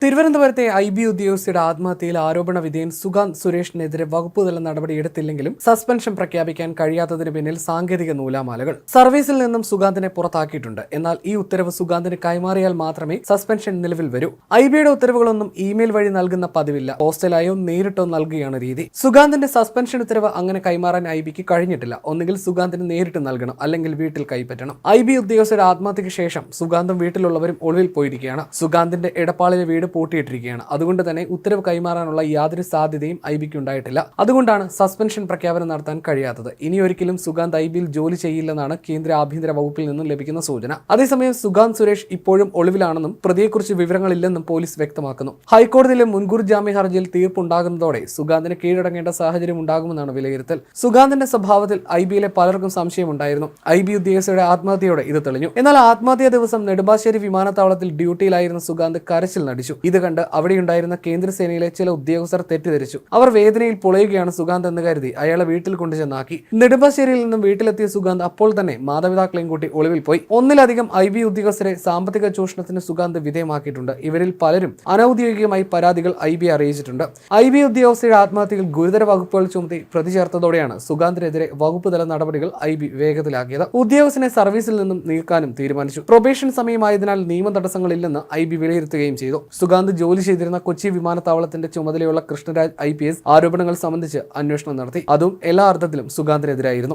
തിരുവനന്തപുരത്തെ IB ഉദ്യോഗസ്ഥയുടെ ആത്മഹത്യയിൽ ആരോപണ വിധേയൻ സുഗാന്ത് സുരേഷിനെതിരെ വകുപ്പുതല നടപടിയെടുത്തില്ലെങ്കിലും സസ്പെൻഷൻ പ്രഖ്യാപിക്കാൻ കഴിയാത്തതിന് പിന്നിൽ സാങ്കേതിക നൂലാമാലകൾ. സർവീസിൽ നിന്നും സുഗാന്തിനെ പുറത്താക്കിയിട്ടുണ്ട്. എന്നാൽ ഈ ഉത്തരവ് സുഗാന്തിന് കൈമാറിയാൽ മാത്രമേ സസ്പെൻഷൻ നിലവിൽ വരൂ. IBയുടെ ഉത്തരവുകളൊന്നും ഇമെയിൽ വഴി നൽകുന്ന പതിവില്ല. പോസ്റ്റലായോ നേരിട്ടോ നൽകുകയാണ് രീതി. സുഗാന്തിന്റെ സസ്പെൻഷൻ ഉത്തരവ് അങ്ങനെ കൈമാറാൻ IBക്ക് കഴിഞ്ഞിട്ടില്ല. ഒന്നുകിൽ സുഗാന്തിന് നേരിട്ട് നൽകണം, അല്ലെങ്കിൽ വീട്ടിൽ കൈപ്പറ്റണം. IB ഉദ്യോഗസ്ഥരുടെ ആത്മഹത്യയ്ക്ക് ശേഷം സുഗാന്തും വീട്ടിലുള്ളവരും ഒളിവിൽ പോയിരിക്കുകയാണ്. സുഗാന്തിന്റെ എടപ്പാളിലെ വീട് പൂട്ടിയിട്ടിരിക്കുകയാണ്. അതുകൊണ്ട് തന്നെ ഉത്തരവ് കൈമാറാനുള്ള യാതൊരു സാധ്യതയും IBക്ക് ഉണ്ടായിട്ടില്ല. അതുകൊണ്ടാണ് സസ്പെൻഷൻ പ്രഖ്യാപനം നടത്താൻ കഴിയാത്തത്. ഇനിയൊരിക്കലും സുഗാന്ത് IBയിൽ ജോലി ചെയ്യില്ലെന്നാണ് കേന്ദ്ര ആഭ്യന്തര വകുപ്പിൽ നിന്നും ലഭിക്കുന്ന സൂചന. അതേസമയം സുഗാന്ത് സുരേഷ് ഇപ്പോഴും ഒളിവിലാണെന്നും പ്രതിയെക്കുറിച്ച് വിവരങ്ങളില്ലെന്നും പോലീസ് വ്യക്തമാക്കുന്നു. ഹൈക്കോടതിയിലെ മുൻകൂർ ജാമ്യ ഹർജിയിൽ തീർപ്പുണ്ടാകുന്നതോടെ സുഗാന്തിന് കീഴടങ്ങേണ്ട സാഹചര്യം ഉണ്ടാകുമെന്നാണ് വിലയിരുത്തൽ. സുഗാന്തിന്റെ സ്വഭാവത്തിൽ IBയിലെ പലർക്കും സംശയമുണ്ടായിരുന്നു. IB ഉദ്യോഗസ്ഥയുടെ ആത്മഹത്യയോടെ ഇത് തെളിഞ്ഞു. എന്നാൽ ആത്മഹത്യാ ദിവസം നെടുമ്പാശ്ശേരി വിമാനത്താവളത്തിൽ ഡ്യൂട്ടിയിലായിരുന്ന സുഗാന്ത് കരച്ചിൽ നടിച്ചു. ഇത് കണ്ട് അവിടെയുണ്ടായിരുന്ന കേന്ദ്രസേനയിലെ ചില ഉദ്യോഗസ്ഥർ തെറ്റിദ്ധരിച്ചു. അവർ വേദനയിൽ പൊളയുകയാണ് സുഗാന്ത് എന്ന് കരുതി അയാളെ വീട്ടിൽ കൊണ്ടുചെന്നാക്കി. നെടുമ്പാശ്ശേരിയിൽ നിന്നും വീട്ടിലെത്തിയ സുഗാന്ത് അപ്പോൾ തന്നെ മാതാപിതാക്കളെയും കൂട്ടി ഒളിവിൽ പോയി. ഒന്നിലധികം IB ഉദ്യോഗസ്ഥരെ സാമ്പത്തിക ചൂഷണത്തിന് സുഗാന്ത് വിധേയമാക്കിയിട്ടുണ്ട്. ഇവരിൽ പലരും അനൌദ്യോഗികമായി പരാതികൾ IB അറിയിച്ചിട്ടുണ്ട്. IB ഉദ്യോഗസ്ഥയുടെ ആത്മഹത്യയിൽ ഗുരുതര വകുപ്പുകൾ ചുമത്തി പ്രതി ചേർത്തതോടെയാണ് സുഗാന്തിനെതിരെ വകുപ്പുതല നടപടികൾ IB വേഗത്തിലാക്കിയത്. ഉദ്യോഗസ്ഥനെ സർവീസിൽ നിന്നും നീക്കാനും തീരുമാനിച്ചു. പ്രൊബേഷൻ സമയമായതിനാൽ നിയമ തടസ്സങ്ങളില്ലെന്ന് IB വിലയിരുത്തുകയും ചെയ്തു. സുഗാന്ത് ജോലി ചെയ്തിരുന്ന കൊച്ചി വിമാനത്താവളത്തിന്റെ ചുമതലയുള്ള കൃഷ്ണരാജ് IPS ആരോപണങ്ങൾ സംബന്ധിച്ച് അന്വേഷണം നടത്തി. അതും എല്ലാ അർത്ഥത്തിലും സുഗാന്തിനെതിരായിരുന്നു.